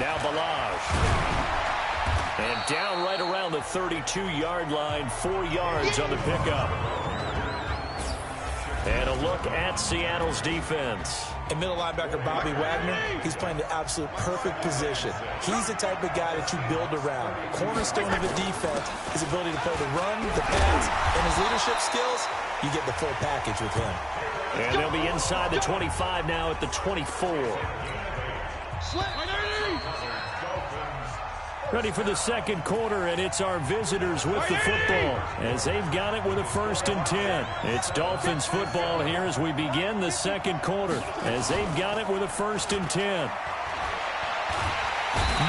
Now Balaj. And down right around the 32-yard line, 4 yards on the pickup. And a look at Seattle's defense. And middle linebacker Bobby Wagner, he's playing the absolute perfect position. He's the type of guy that you build around. Cornerstone of the defense, his ability to play the run, the pass, and his leadership skills. You get the full package with him. And they'll be inside the 25 now at the 24. Ready for the second quarter, and it's our visitors with the football as they've got it with a 1st and 10. It's Dolphins football here as we begin the second quarter as they've got it with a 1st and 10.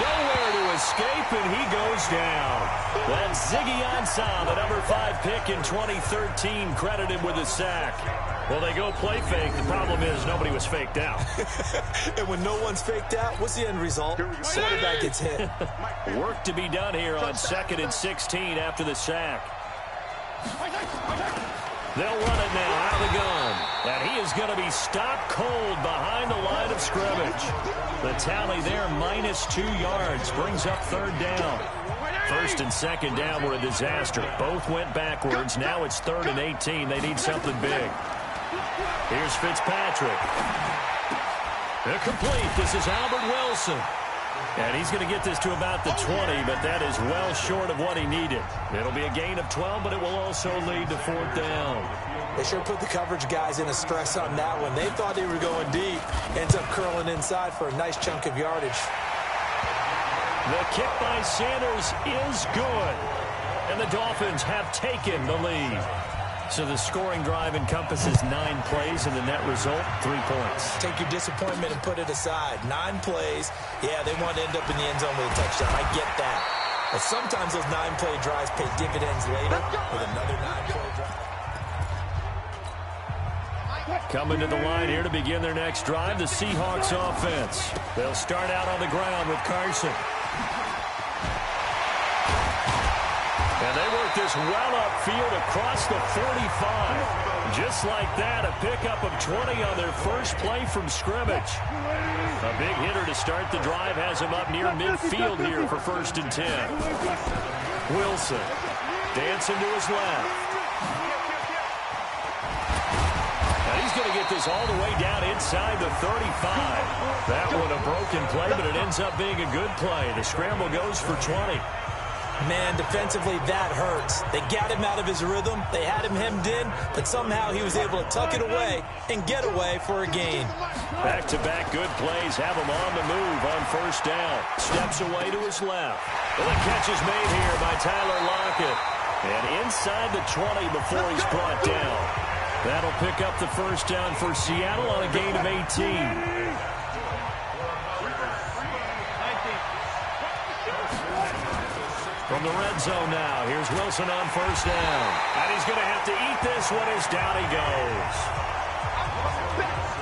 Nowhere to escape, and he goes down. That's Ziggy Ansah, the number 5 pick in 2013, credited with a sack. Well, they go play fake. The problem is nobody was faked out. And when no one's faked out, what's the end result? Quarterback gets hit. Work to be done here on 2nd and 16 after the sack. They'll run it now out of the gun. And he is going to be stopped cold behind the line of scrimmage. The tally there, -2 yards, brings up 3rd down. 1st and 2nd down were a disaster. Both went backwards. Now it's 3rd and 18. They need something big. Here's Fitzpatrick. They're complete. This is Albert Wilson. And he's going to get this to about the 20, but that is well short of what he needed. It'll be a gain of 12, but it will also lead to 4th down. They sure put the coverage guys in a stress on that one. They thought they were going deep. Ends up curling inside for a nice chunk of yardage. The kick by Sanders is good. And the Dolphins have taken the lead. So the scoring drive encompasses 9 plays, and the net result, 3 points. Take your disappointment and put it aside. 9 plays. Yeah, they want to end up in the end zone with a touchdown. I get that. But sometimes those 9-play drives pay dividends later with another 9-play drive. Coming to the line here to begin their next drive, the Seahawks offense. They'll start out on the ground with Carson. And they work this well upfield across the 45. Just like that, a pickup of 20 on their first play from scrimmage. A big hitter to start the drive has him up near midfield here for 1st and 10. Wilson dancing to his left. And he's going to get this all the way down inside the 35. That one a broken play, but it ends up being a good play. The scramble goes for 20. Man, defensively, that hurts. They got him out of his rhythm. They had him hemmed in, but somehow he was able to tuck it away and get away for a gain. Back-to-back good plays have him on the move on 1st down. Steps away to his left. Well, the catch is made here by Tyler Lockett. And inside the 20 before he's brought down. That'll pick up the 1st down for Seattle on a gain of 18. From the red zone now, here's Wilson on 1st down. And he's going to have to eat this one as down he goes.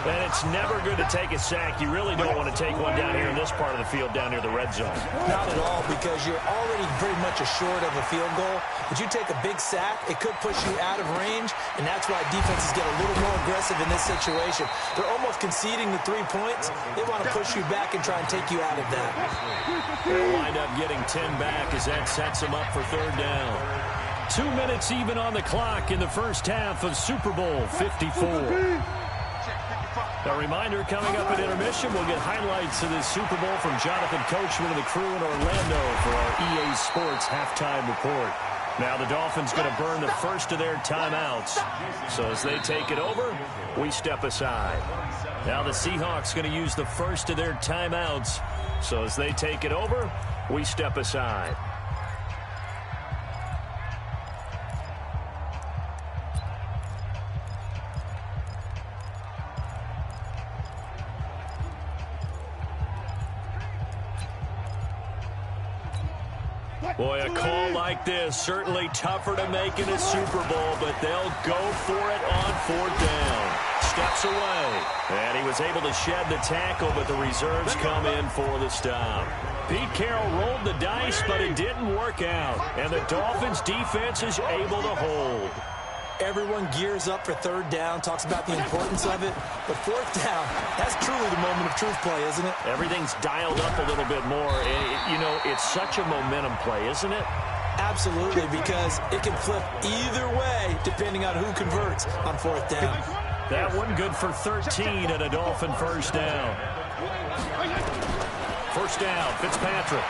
And it's never good to take a sack. You really don't want to take one down here in this part of the field down near the red zone. Not at all, because you're already pretty much assured of a field goal. But you take a big sack, it could push you out of range, and that's why defenses get a little more aggressive in this situation. They're almost conceding the 3 points. They want to push you back and try and take you out of that. They'll wind up getting 10 back as that sets them up for 3rd down. 2 minutes even on the clock in the first half of Super Bowl 54. A reminder, coming up at intermission, we'll get highlights of this Super Bowl from Jonathan Coachman and the crew in Orlando for our EA Sports halftime report. Now the Dolphins going to burn the first of their timeouts. So as they take it over, we step aside. Now the Seahawks going to use the first of their timeouts. So as they take it over, we step aside. Boy, a call like this, certainly tougher to make in a Super Bowl, but they'll go for it on 4th down. Steps away, and he was able to shed the tackle, but the reserves come in for the stop. Pete Carroll rolled the dice, but it didn't work out, and the Dolphins' defense is able to hold. Everyone gears up for third down, talks about the importance of it. But fourth down, that's truly the moment of truth play, isn't it? Everything's dialed up a little bit more. You know, it's such a momentum play, isn't it? Absolutely, because it can flip either way depending on who converts on fourth down. That one good for 13 and a Dolphin first down. First down, Fitzpatrick.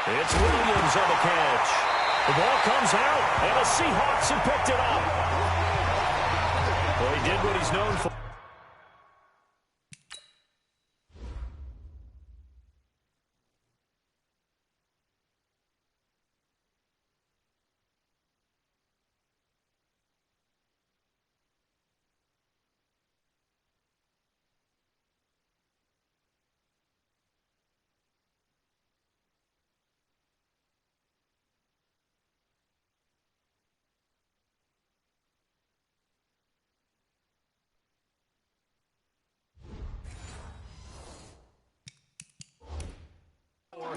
It's Williams on the catch. The ball comes out, and the Seahawks have picked it up. Well, he did what he's known for.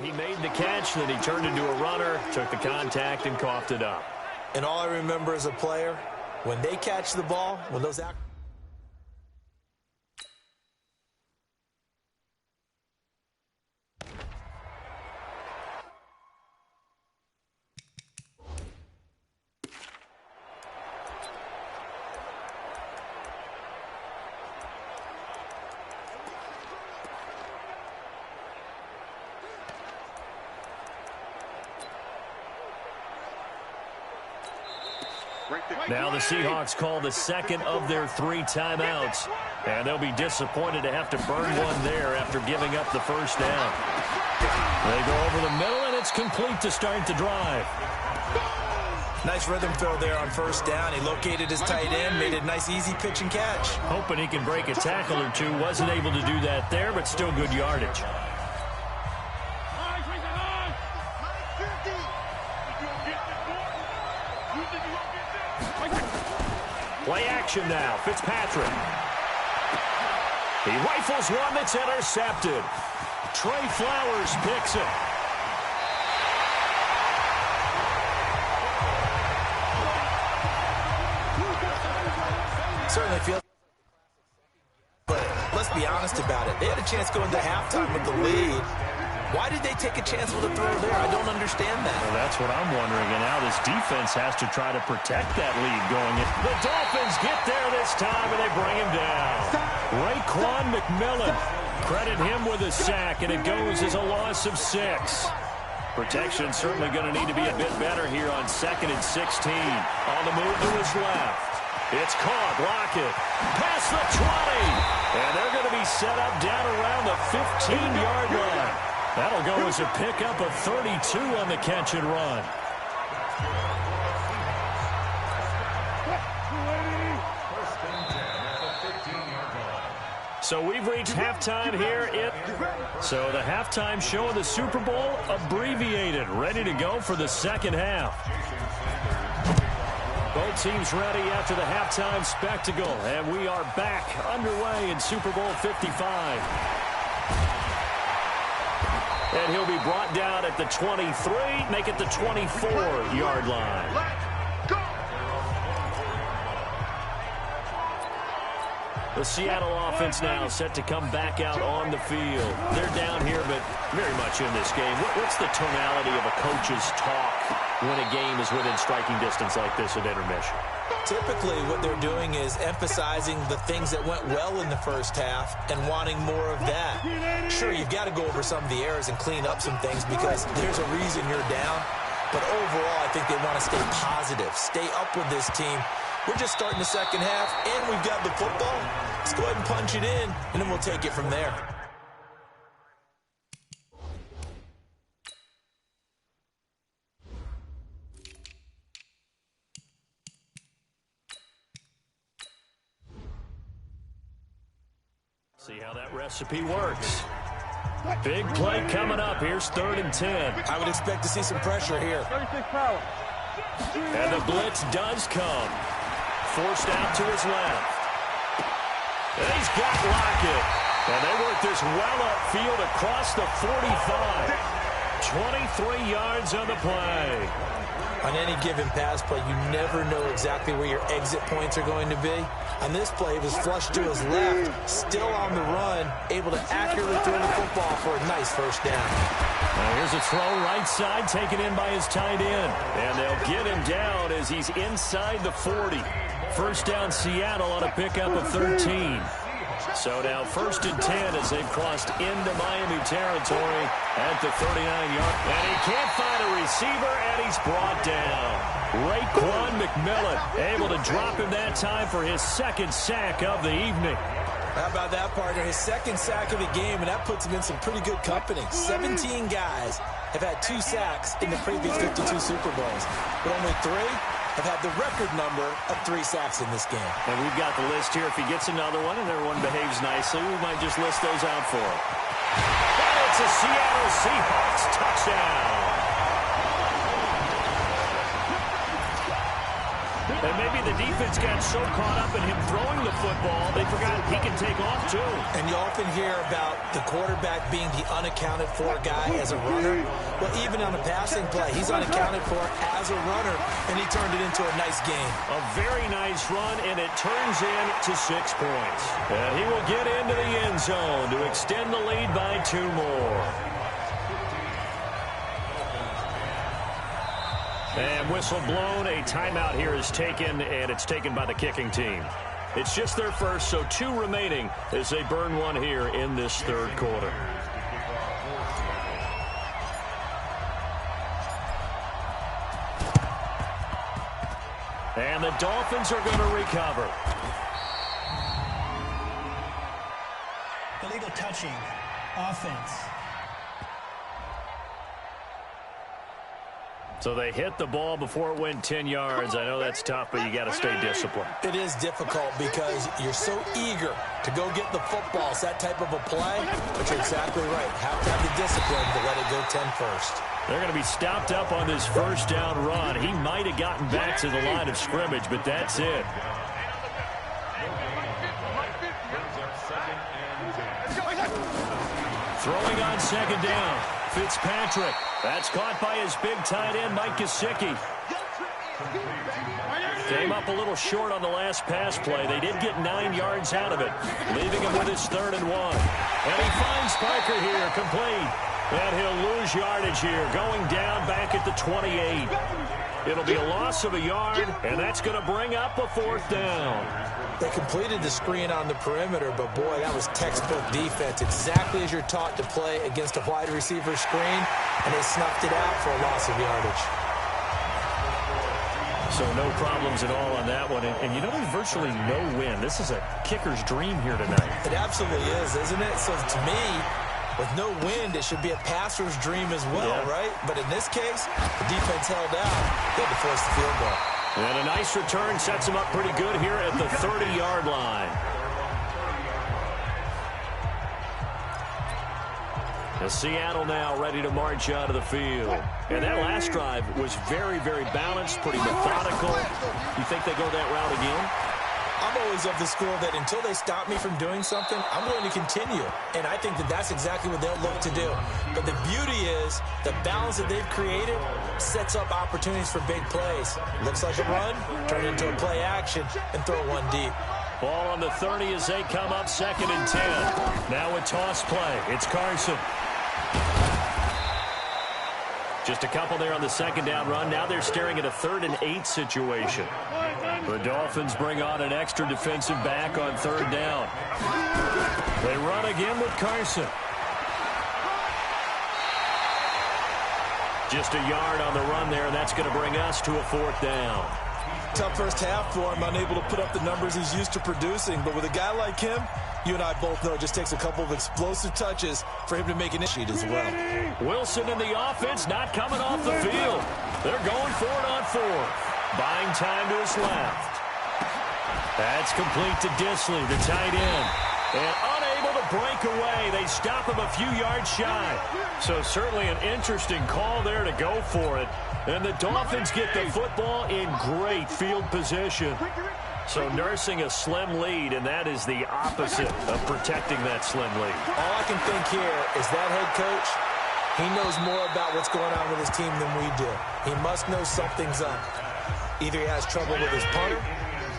He made the catch, then he turned into a runner, took the contact, and coughed it up. And all I remember as a player, when they catch the ball, when those out. Now the Seahawks call the second of their 3 timeouts. And they'll be disappointed to have to burn one there after giving up the first down. They go over the middle, and it's complete to start the drive. Nice rhythm fill there on first down. He located his tight end, made it a nice, easy pitch and catch. Hoping he can break a tackle or two. Wasn't able to do that there, but still good yardage. Play action now. Fitzpatrick. He rifles one that's intercepted. Trey Flowers picks it. Certainly feels. But let's be honest about it. They had a chance going to halftime with the lead. Why did they take a chance with a throw there? I don't understand that. Well, that's what I'm wondering. And now this defense has to try to protect that lead going in. The Dolphins get there this time, and they bring him down. Raekwon McMillan. Credit him with a sack, and it goes as a loss of 6. Protection certainly going to need to be a bit better here on 2nd and 16. On the move to his left. It's caught. Lockett. Past the 20. And they're going to be set up down around the 15-yard line. That'll go as a pickup of 32 on the catch and run. So we've reached halftime here. So the halftime show of the Super Bowl abbreviated, ready to go for the second half. Both teams ready after the halftime spectacle, and we are back underway in Super Bowl 55. And he'll be brought down at the 23, make it the 24-yard line. The Seattle offense now set to come back out on the field. They're down here, but very much in this game. What's the tonality of a coach's talk when a game is within striking distance like this at intermission? Typically, what they're doing is emphasizing the things that went well in the first half and wanting more of that. Sure, you've got to go over some of the errors and clean up some things because there's a reason you're down. But overall, I think they want to stay positive, stay up with this team. We're just starting the second half, and we've got the football. Let's go ahead and punch it in, and then we'll take it from there. See how that recipe works. Big play coming up. Here's 3rd and 10. I would expect to see some pressure here. 36 power. And the blitz does come. Forced out to his left. And he's got Lockett. And they work this well upfield across the 45. 23 yards on the play. On any given pass play, you never know exactly where your exit points are going to be. On this play, he was flushed to his left, still on the run, able to accurately throw the football for a nice first down. Now here's a throw right side, taken in by his tight end. And they'll get him down as he's inside the 40. First down, Seattle on a pickup of 13. So now 1st and 10 as they've crossed into Miami territory at the 39-yard. And he can't find a receiver, and he's brought down. Raekwon McMillan able to drop him that time for his 2nd sack of the evening. How about that, partner? His 2nd sack of the game, and that puts him in some pretty good company. 17 guys have had 2 sacks in the previous 52 Super Bowls, but only 3 have had the record number of 3 sacks in this game. And we've got the list here. If he gets another one and everyone behaves nicely, we might just list those out for him. And it's a Seattle Seahawks touchdown. And maybe the defense got so caught up in him throwing the football, they forgot he can take off too. And you often hear about the quarterback being the unaccounted for guy as a runner. Well, even on a passing play, he's unaccounted for as a runner, and he turned it into a nice game. A very nice run, and it turns into 6 points. And he will get into the end zone to extend the lead by 2 more. And whistle blown, a timeout here is taken, and it's taken by the kicking team. It's just their first, so 2 remaining as they burn one here in this 3rd quarter. And the Dolphins are going to recover. Illegal touching. Offense. So they hit the ball before it went 10 yards. I know that's tough, but you got to stay disciplined. It is difficult because you're so eager to go get the football. It's that type of a play, but you're exactly right. Have to have the discipline to let it go 10 first. They're going to be stopped up on this first down run. He might have gotten back to the line of scrimmage, but that's it. Throwing on 2nd down. Fitzpatrick. That's caught by his big tight end, Mike Gesicki. Came up a little short on the last pass play. They did get 9 yards out of it, leaving him with his 3rd and 1. And he finds Parker here, complete. And he'll lose yardage here, going down back at the 28. It'll be a loss of a yard, and that's going to bring up a 4th down. They completed the screen on the perimeter, but boy, that was textbook defense. Exactly as you're taught to play against a wide receiver screen, and they snuffed it out for a loss of yardage. So no problems at all on that one. And you know, there's virtually no wind. This is a kicker's dream here tonight. It absolutely is, isn't it? So to me, with no wind, it should be a passer's dream as well, right? But in this case, the defense held out. They had to force the field goal. And a nice return sets him up pretty good here at the 30-yard line. And Seattle now ready to march out of the field. And that last drive was very, very balanced, pretty methodical. You think they go that route again? I'm always of the school that until they stop me from doing something, I'm going to continue. And I think that that's exactly what they'll look to do. But the beauty is the balance that they've created sets up opportunities for big plays. Looks like a run, turn it into a play action, and throw one deep. Ball on the 30 as they come up 2nd and 10. Now a toss play. It's Carson. Just a couple there on the 2nd down run. Now they're staring at a 3rd and 8 situation. The Dolphins bring on an extra defensive back on 3rd down. They run again with Carson. Just a yard on the run there, and that's going to bring us to a 4th down. Tough first half for him, unable to put up the numbers he's used to producing. But with a guy like him, you and I both know it just takes a couple of explosive touches for him to make an issue as well. Wilson in the offense, not coming off the field. They're going for it on 4th. Buying time to his left. That's complete to Disley, the tight end. And unable to break away. They stop him a few yards shy. So certainly an interesting call there to go for it. And the Dolphins get the football in great field position. So nursing a slim lead, and that is the opposite of protecting that slim lead. All I can think here is that head coach He knows more about what's going on with his team than we do. He must know something's up. Either he has trouble with his punter,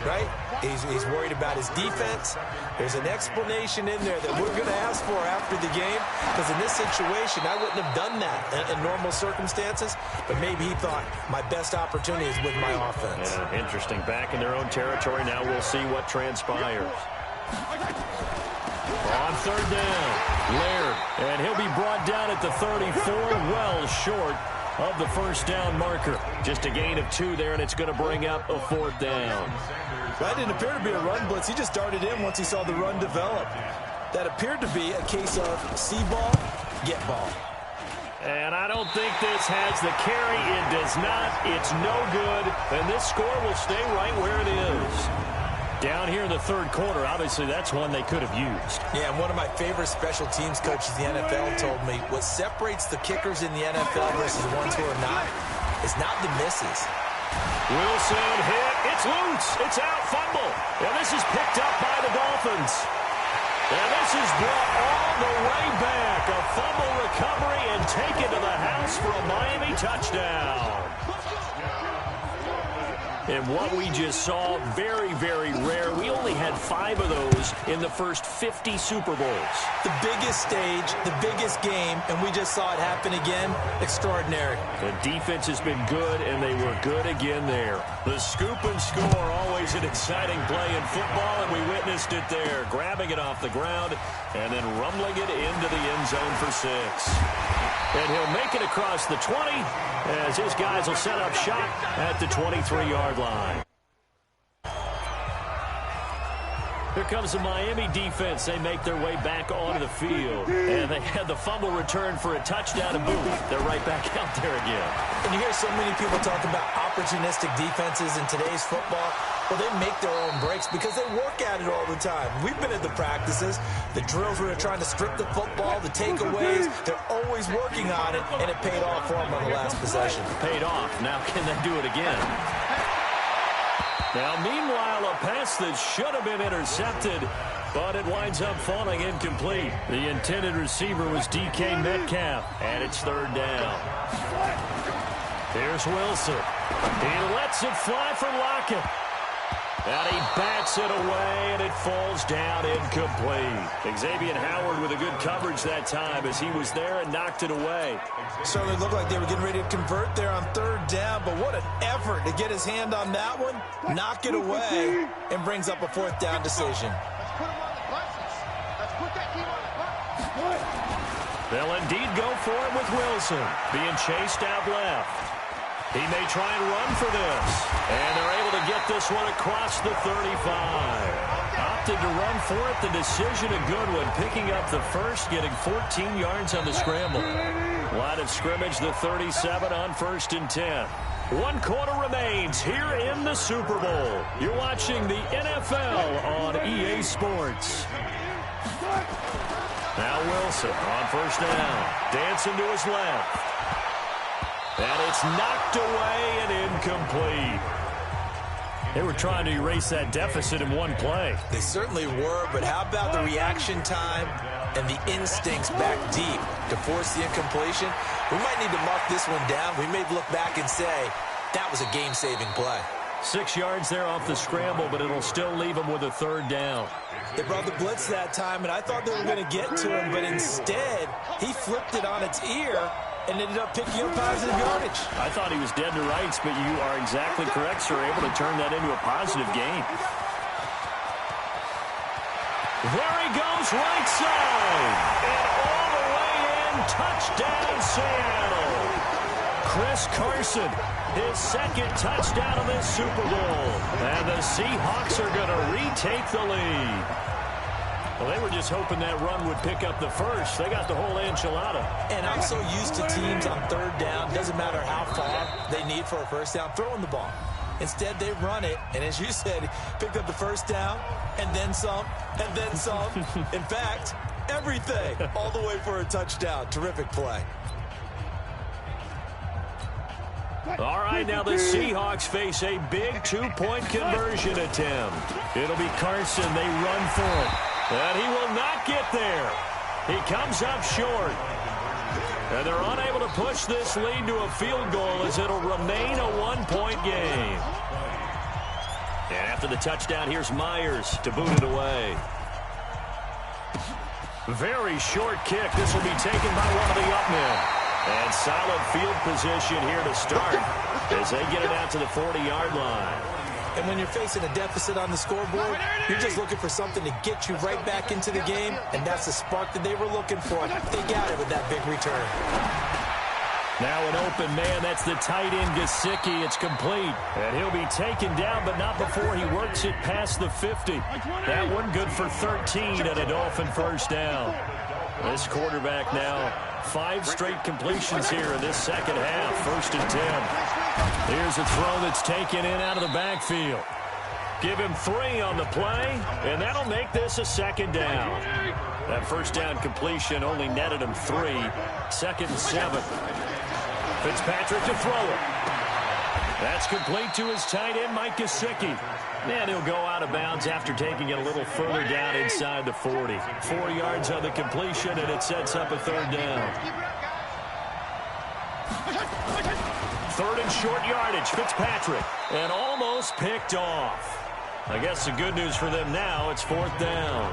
right? He's worried about his defense. There's an explanation in there that we're going to ask for after the game, because in this situation, I wouldn't have done that in normal circumstances, but maybe he thought my best opportunity is with my offense. Yeah, interesting. Back in their own territory. Now we'll see what transpires. On third down, Laird, and he'll be brought down at the 34, well short of the first down marker. Just a gain of 2 there, and it's going to bring up a 4th down. That didn't appear to be a run blitz. He just darted in once he saw the run develop. That appeared to be a case of see ball, get ball. And I don't think this has the carry. It does not. It's no good. And this score will stay right where it is. Down here in the third quarter, obviously that's one they could have used. Yeah, and one of my favorite special teams coaches in the NFL told me what separates the kickers in the NFL versus the ones who are not is not the misses. Wilson hit. It's loose. It's out. Fumble. And this is picked up by the Dolphins. And this is brought all the way back. A fumble recovery and taken to the house for a Miami touchdown. And what we just saw, very, very rare. We only had 5 of those in the first 50 Super Bowls. The biggest stage, the biggest game, and we just saw it happen again. Extraordinary. The defense has been good, and they were good again there. The scoop and score, always an exciting play in football, and we witnessed it there. Grabbing it off the ground and then rumbling it into the end zone for 6. And he'll make it across the 20 as his guys will set up shop at the 23-yard line. Here comes the Miami defense. They make their way back onto the field. And they had the fumble return for a touchdown, and boom, they're right back out there again. And you hear so many people talk about opportunistic defenses in today's football. Well, they make their own breaks because they work at it all the time. We've been at the practices, the drills where they're trying to strip the football, the takeaways. They're always working on it, and it paid off for them on the last possession. Paid off. Now can they do it again? Now, meanwhile, a pass that should have been intercepted, but it winds up falling incomplete. The intended receiver was DK Metcalf, and it's 3rd down. Here's Wilson. He lets it fly for Lockett. And he bats it away, and it falls down incomplete. Xavier Howard with a good coverage that time as he was there and knocked it away. Certainly looked like they were getting ready to convert there on 3rd down, but what an effort to get his hand on that one, knock it away, and brings up a 4th down decision. They'll indeed go for it with Wilson, being chased out left. He may try and run for this. And they're able to get this one across the 35. Opted to run for it. The decision a good one. Picking up the first, getting 14 yards on the scramble. Line of scrimmage, the 37 on 1st and 10. 1 quarter remains here in the Super Bowl. You're watching the NFL on EA Sports. Now Wilson on 1st down. Dancing to his left. And it's knocked away and incomplete. They were trying to erase that deficit in one play. They certainly were, but how about the reaction time and the instincts back deep to force the incompletion? We might need to mark this one down. We may look back and say, that was a game-saving play. 6 yards there off the scramble, but it'll still leave them with a 3rd down. They brought the blitz that time, and I thought they were going to get to him, but instead, he flipped it on its ear and ended up picking up positive yardage. I thought he was dead to rights, but you are exactly correct, sir. Able to turn that into a positive gain. There he goes, right side. And all the way in, touchdown, Seattle. Chris Carson, his 2nd touchdown of this Super Bowl. And the Seahawks are going to retake the lead. Well, they were just hoping that run would pick up the first. They got the whole enchilada. And I'm so used to teams on 3rd down, doesn't matter how far they need for a 1st down, throwing the ball. Instead, they run it, and as you said, picked up the 1st down, and then some, and then some. In fact, everything, all the way for a touchdown. Terrific play. All right, now the Seahawks face a big 2-point conversion attempt. It'll be Carson. They run for it. And he will not get there. He comes up short. And they're unable to push this lead to a field goal as it'll remain a one-point game. And after the touchdown, here's Myers to boot it away. Very short kick. This will be taken by one of the up men. And solid field position here to start as they get it out to the 40-yard line. And when you're facing a deficit on the scoreboard, you're just looking for something to get you right back into the game, and that's the spark that they were looking for. They got it with that big return. Now an open man. That's the tight end, Gesicki. It's complete. And he'll be taken down, but not before he works it past the 50. That one good for 13 and a Dolphin first down. This quarterback now 5 straight completions here in this second half. 1st and 10. Here's a throw that's taken in out of the backfield. Give him 3 on the play, and that'll make this a second down. That first down completion only netted him 3. 2nd and 7. Fitzpatrick to throw it. That's complete to his tight end, Mike Gesicki. And he'll go out of bounds after taking it a little further down inside the 40. 4 yards on the completion, and it sets up a 3rd down. 3rd and short yardage, Fitzpatrick. And almost picked off. I guess the good news for them now, it's 4th down.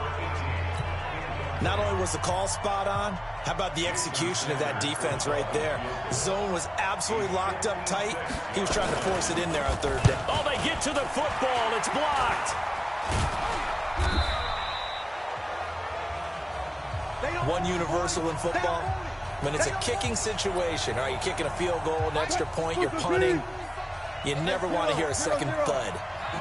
Not only was the call spot on, how about the execution of that defense right there? The zone was absolutely locked up tight. He was trying to force it in there on 3rd down. Oh, they get to the football. It's blocked. One universal in football, when it's a kicking situation, all right, you're kicking a field goal, an extra point, you're punting, you never want to hear a second thud.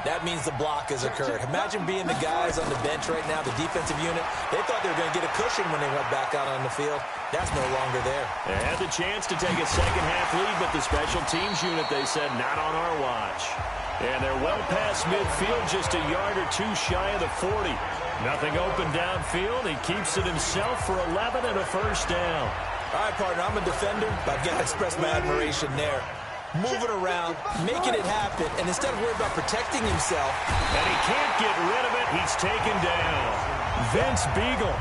That means the block has occurred. Imagine being the guys on the bench right now, the defensive unit. They thought they were going to get a cushion when they went back out on the field. That's no longer there. They had the chance to take a second-half lead, but the special teams unit, they said, not on our watch. And they're well past midfield, just a yard or 2 shy of the 40. Nothing open downfield. He keeps it himself for 11 and a first down. All right, partner, I'm a defender, but I've got to express my admiration there. Moving around, making it happen, and instead of worrying about protecting himself. And he can't get rid of it. He's taken down. Vince Beagle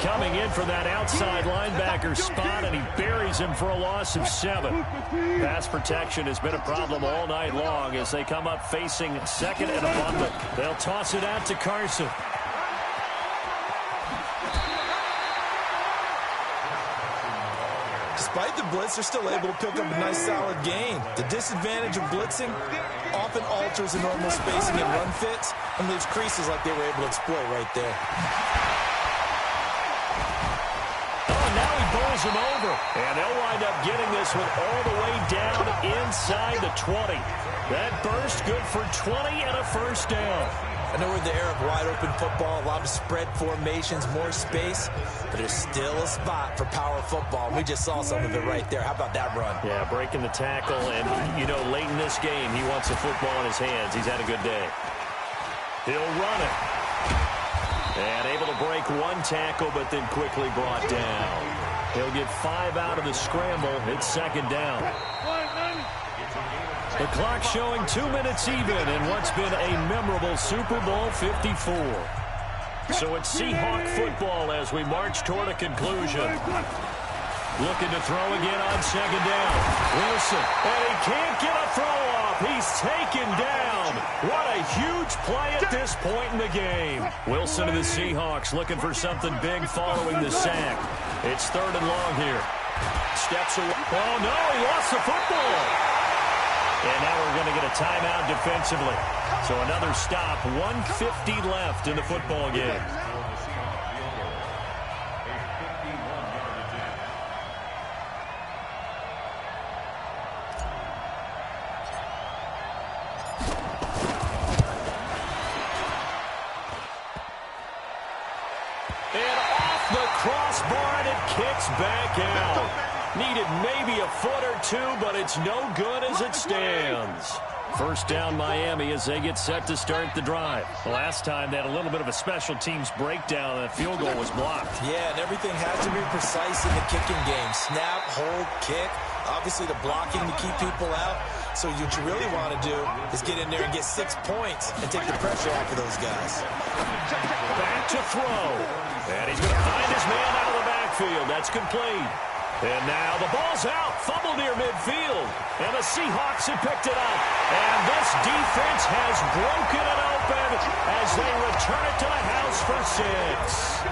coming in for that outside linebacker spot, and he buries him for a loss of 7. Pass protection has been a problem all night long as they come up facing 2nd and abundant. They'll toss it out to Carson. Despite the blitz, they're still able to pick up a nice, solid gain. The disadvantage of blitzing often alters the normal spacing and run fits and leaves creases like they were able to exploit right there. Oh, now he bowls him over. And they'll wind up getting this one all the way down inside the 20. That burst good for 20 and a first down. I know we're in the era of wide-open football, a lot of spread formations, more space, but there's still a spot for power football. We just saw some of it right there. How about that run? Yeah, breaking the tackle, and, you know, late in this game, he wants the football in his hands. He's had a good day. He'll run it. And able to break 1 tackle, but then quickly brought down. He'll get 5 out of the scramble. It's 2nd down. The clock showing 2 minutes even in what's been a memorable Super Bowl 54. So it's Seahawk football as we march toward a conclusion. Looking to throw again on 2nd down. Wilson, and he can't get a throw off. He's taken down. What a huge play at this point in the game. Wilson of the Seahawks looking for something big following the sack. It's 3rd and long here. Steps away. Oh, no, he lost the football. And now we're going to get a timeout defensively. So another stop, 1:50 left in the football game. And off the crossbar, and it kicks back out. Needed maybe a foot or 2, but it's no good as it stands. First down Miami as they get set to start the drive. The last time they had a little bit of a special teams breakdown and that field goal was blocked. Yeah, and everything has to be precise in the kicking game. Snap, hold, kick. Obviously the blocking to keep people out. So what you really want to do is get in there and get 6 points and take the pressure off of those guys. Back to throw. And he's going to find his man out of the backfield. That's complete. And now the ball's out. Fumble near midfield. And the Seahawks have picked it up. And this defense has broken it open as they return it to the house for 6.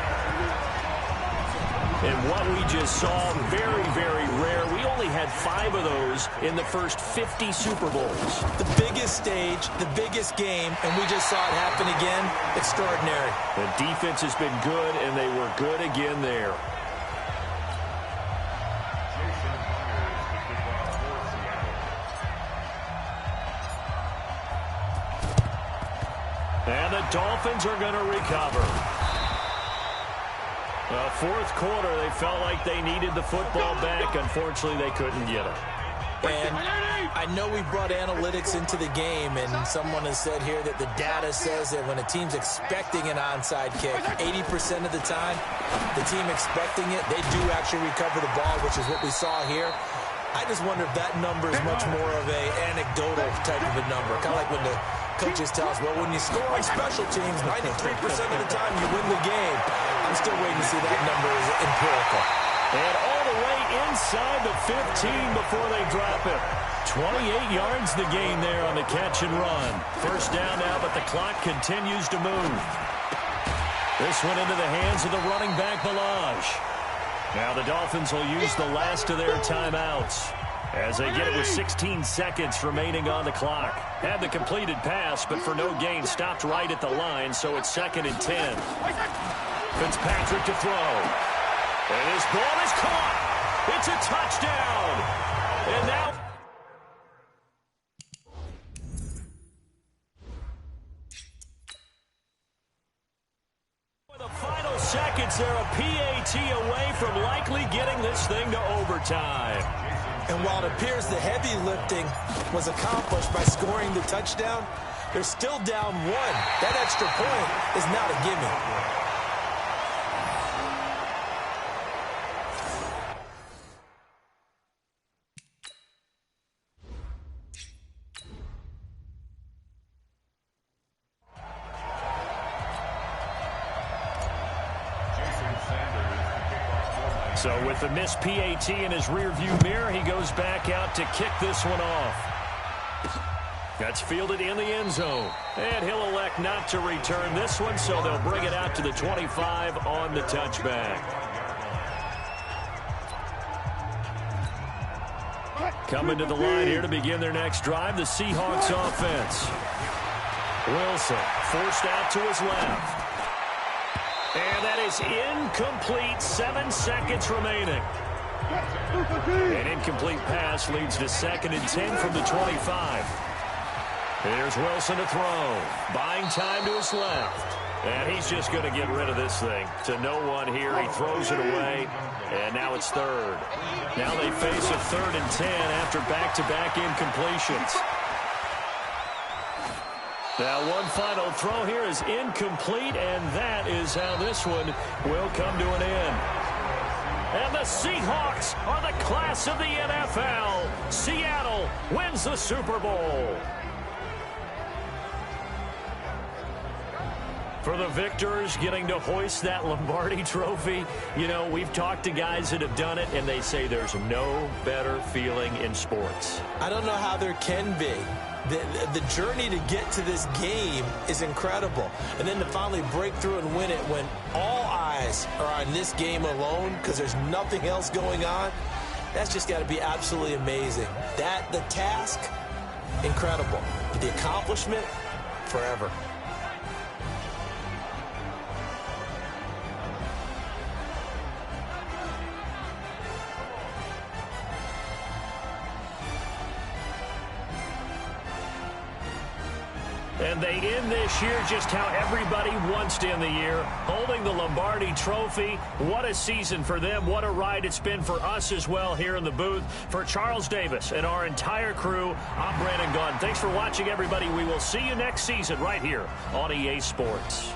And what we just saw, very, very rare. We only had 5 of those in the first 50 Super Bowls. The biggest stage, the biggest game, and we just saw it happen again. Extraordinary. The defense has been good, and they were good again there. And the Dolphins are going to recover. Fourth quarter, they felt like they needed the football back. Unfortunately, they couldn't get it. And I know we brought analytics into the game, and someone has said here that the data says that when a team's expecting an onside kick, 80% of the time, the team expecting it, they do actually recover the ball, which is what we saw here. I just wonder if that number is much more of a anecdotal type of a number. Kind of like when the coaches tell us, well, when you score on special teams, 93% of the time you win the game. I'm still waiting to see that number is empirical. And all the way inside the 15 before they drop it. 28 yards the gain there on the catch and run. First down now, but the clock continues to move. This one into the hands of the running back, Balaj. Now the Dolphins will use the last of their timeouts as they get it with 16 seconds remaining on the clock. Had the completed pass, but for no gain, stopped right at the line, so it's 2nd and 10. Fitzpatrick to throw. And his ball is caught. It's a touchdown. And now the final seconds, they're a PAT away from likely getting this thing to overtime. And while it appears the heavy lifting was accomplished by scoring the touchdown, they're still down 1. That extra point is not a gimme. So with the missed PAT in his rearview mirror, he goes back out to kick this one off. That's fielded in the end zone. And he'll elect not to return this one, so they'll bring it out to the 25 on the touchback. Coming to the line here to begin their next drive, the Seahawks offense. Wilson forced out to his left. And that is incomplete. 7 seconds remaining. An incomplete pass leads to 2nd and 10 from the 25. Here's Wilson to throw. Buying time to his left. And he's just going to get rid of this thing. To no one here. He throws it away. And now it's 3rd. Now they face a 3rd and 10 after back-to-back incompletions. Now one final throw here is incomplete, and that is how this one will come to an end. And the Seahawks are the class of the NFL. Seattle wins the Super Bowl. For the victors, getting to hoist that Lombardi trophy, you know, we've talked to guys that have done it, and they say there's no better feeling in sports. I don't know how there can be. The journey to get to this game is incredible. And then to finally break through and win it when all eyes are on this game alone because there's nothing else going on, that's just got to be absolutely amazing. The task, incredible. But the accomplishment, forever. And they end this year just how everybody wants to end the year, holding the Lombardi trophy. What a season for them. What a ride it's been for us as well here in the booth. For Charles Davis and our entire crew, I'm Brandon Gaudin. Thanks for watching, everybody. We will see you next season right here on EA Sports.